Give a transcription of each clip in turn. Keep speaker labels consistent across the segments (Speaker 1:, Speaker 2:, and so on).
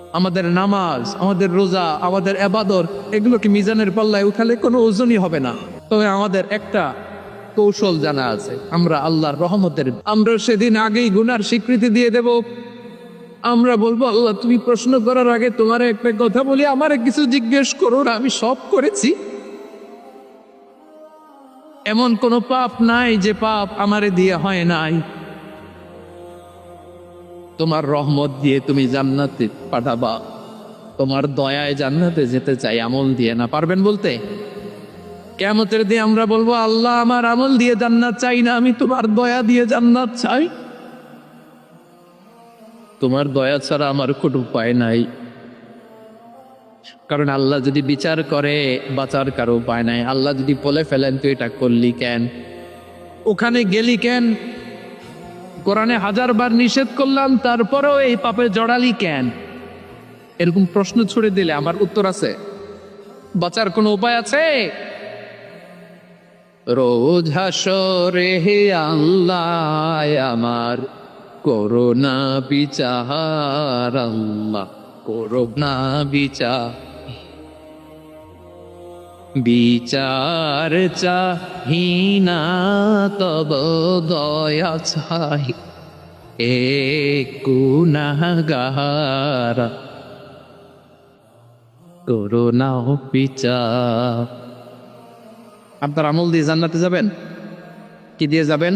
Speaker 1: আমাদের নামাজ, আমাদের রোজা, আমাদের ইবাদত এগুলোকে মিজানের পাল্লায় উঠালে কোনো ওজনই হবে না। তবে আমাদের একটা কৌশল জানা আছে, আমরা আল্লাহর রহমতের, আমরা সেদিন আগেই গুনার স্বীকৃতি দিয়ে দেব। আমরা বলবো, আল্লাহ তুমি প্রশ্ন করার আগে তোমার একটা কথা বলি, আমারে কিছু জিজ্ঞেস করো না, আমি সব করেছি। এমন কোন পাপ নাই যে পাপ আমারে দিয়ে হয় নাই। তোমার রহমত দিয়ে তুমি জান্নাতে পাঠাবা, তোমার দয়ায় জান্নাতে যেতে চাই, আমল দিয়ে না। পারবেন বলতে? কিয়ামতের দিন আমরা বলবো, আল্লাহ আমার আমল দিয়ে জান্নাত চাই না, আমি তোমার দয়া দিয়ে জান্নাত চাই। তোমার দয়া ছাড়া আমার কোনো উপায় নাই। কারণ আল্লাহ যদি বিচার করে বাঁচার কারো উপায় নাই। আল্লাহ যদি বলে ফেলেন তুই এটা করলি কেন, ওখানে গেলি কেন, কোরআনে 1000 বার নিষেধ করলাম তারপরেও এই পাপে জড়ালি কেন, এরকম প্রশ্ন ছুড়ে দিলে আমার উত্তর আছে? বাঁচার কোনো উপায় আছে? রোজ হাসরে হে আল্লাহ আমার করোনা বিচার, আল্লাহ করোনা বিচার, বিচার চাহিনা তব দয়া চাই, এ গুনাহগার করোনা বিচার। আপনার আমল দিয়ে জান্নাতে যাবেন? কি দিয়ে যাবেন?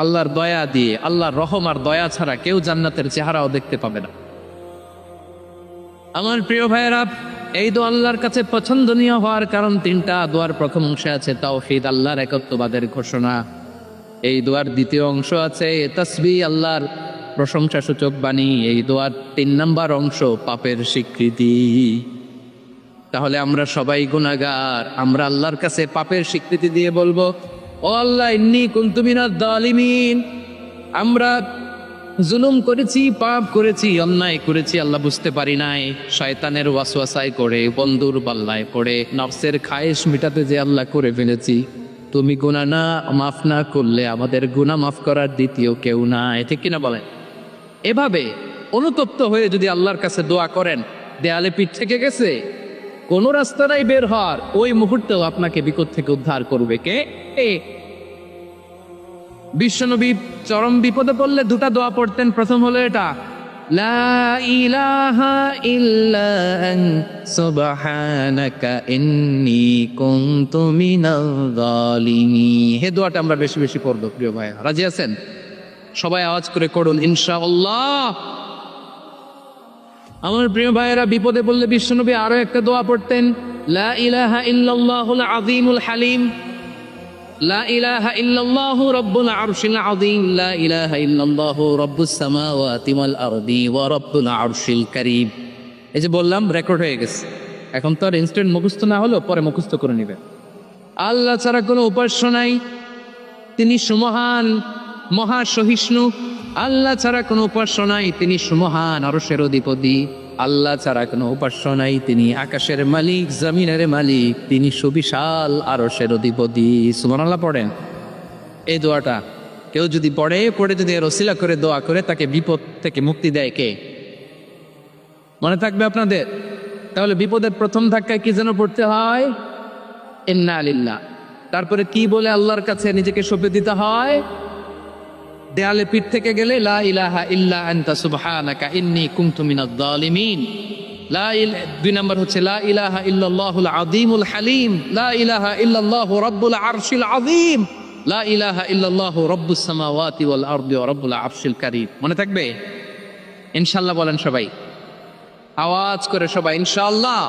Speaker 1: আল্লাহর দয়া দিয়ে। আল্লাহর রহম আর দয়া ছাড়া কেউ জান্নাতের চেহারাও দেখতে পাবে না। আমার প্রিয় ভাইয়েরা, এই দোয়া আল্লাহর কাছে পছন্দনীয় হওয়ার কারণ তিনটা। দোয়ার প্রথম অংশে আছে তাওহীদ, আল্লাহর একত্ববাদের ঘোষণা। এই দোয়ার দ্বিতীয় অংশ আছে তাসবিহ, আল্লাহর প্রশংসা সূচক বাণী। এই দোয়ার 3 নম্বর অংশ পাপের স্বীকৃতি। তাহলে আমরা সবাই গুনাহগার, আমরা আল্লাহর কাছে পাপের স্বীকৃতি দিয়ে বলবো, ও আল্লাহ ইন্নী কুনতু মিনাজ জালিমিন, আমরা জুলুম করেছি, পাপ করেছি, অন্যায় করেছি, আল্লাহ বুঝতে পারি নাই, শয়তানের ওয়াসওয়াসায় করে, বন্ধুর পাল্লায় পড়ে, নফসের খায়েশ মিটাতে যে আল্লাহ করে ফেলেছি। তুমি গুনাহ না মাফ না করলে আমাদের গুনাহ মাফ করার দ্বিতীয় কেউ নাই, ঠিক কিনা বলেন? এভাবে অনুতপ্ত হয়ে যদি আল্লাহর কাছে দোয়া করেন, দেয়ালে পিঠ থেকে গেছে, কোন রাস্তা নাই বের হওয়ার, ওই মুহূর্তেও আপনাকে বিপদ থেকে উদ্ধার করবে কে? বিশ্বনবী চরম বিপদে পড়লে 2টা দোয়া পড়তেন। প্রথম হলো এটা, লা ইলাহা ইল্লা আনতা সুবহানাকা ইন্নী কুনতু মিনাল জালিমিন। হে দোয়াটা আমরা বেশি বেশি পড়ব প্রিয় ভাই। রাজি আছেন? সবাই আওয়াজ করে করুন ইনশাআল্লাহ। আমার প্রিয় ভাইয়েরা, বিপদে পড়লে বিশ্বনবী আরো একটা দোয়া পড়তেন, লা ইলাহা ইল্লাল্লাহুল আযীমুল হালিম, লা ইলাহা ইল্লাল্লাহু রাব্বুল আরশিল আযীম, লা ইলাহা ইল্লাল্লাহু রাব্বুস সামাওয়াতি ওয়াল আরদি ওয়া রাব্বুল আরশিল কারীম। এই যে বললাম, রেকর্ড হয়ে গেছে। এখন তো আর ইনস্ট্যান্ট মুখস্থ না হলেও পরে মুখস্থ করে নেবেন। আল্লাহ ছাড়া কোনো উপাস্য নাই, তিনি সুমহান, মহা সহিষ্ণু। আল্লাহ ছাড়া কোনো উপাস্য নাই, তিনি সুমহান, আরশের অধিপতি। আল্লাহ ছাড়া কোনো উপাস্য নাই, তিনি আকাশের মালিক, জমিনের মালিক, তিনি সুবিশাল, আরশের অধিপতি। সুবহানাল্লাহ পড়েন। এই দোয়াটা কেউ যদি পড়ে যদি এর ওসিলা করে দোয়া করে, তাকে বিপদ থেকে মুক্তি দেয় কে? মনে থাকবে আপনাদের? তাহলে বিপদের প্রথম ধাক্কায় কি যেন পড়তে হয়? ইন্না লিল্লাহ। তারপরে কি বলে আল্লাহর কাছে নিজেকে সঁপে দিতে হয়? দেয়ালে পিঠ থেকে গেলে লা ইলাহা ইল্লা আনতা সুবহানাকা ইন্নী কুনতু মিনাজ জালিমিন। 2 নম্বর হচ্ছে লা ইলাহা ইল্লাল্লাহুল আযীমুল হালিম, লা ইলাহা ইল্লাল্লাহু রাব্বুল আরশিল আযীম, লা ইলাহা ইল্লাল্লাহু রাব্বুস সামাওয়াতি ওয়াল আরদি ওয়া রাব্বুল আরশিল কারীম। মনে থাকবে? ইনশাআল্লাহ বলেন সবাই, আওয়াজ করে সবাই ইনশাআল্লাহ।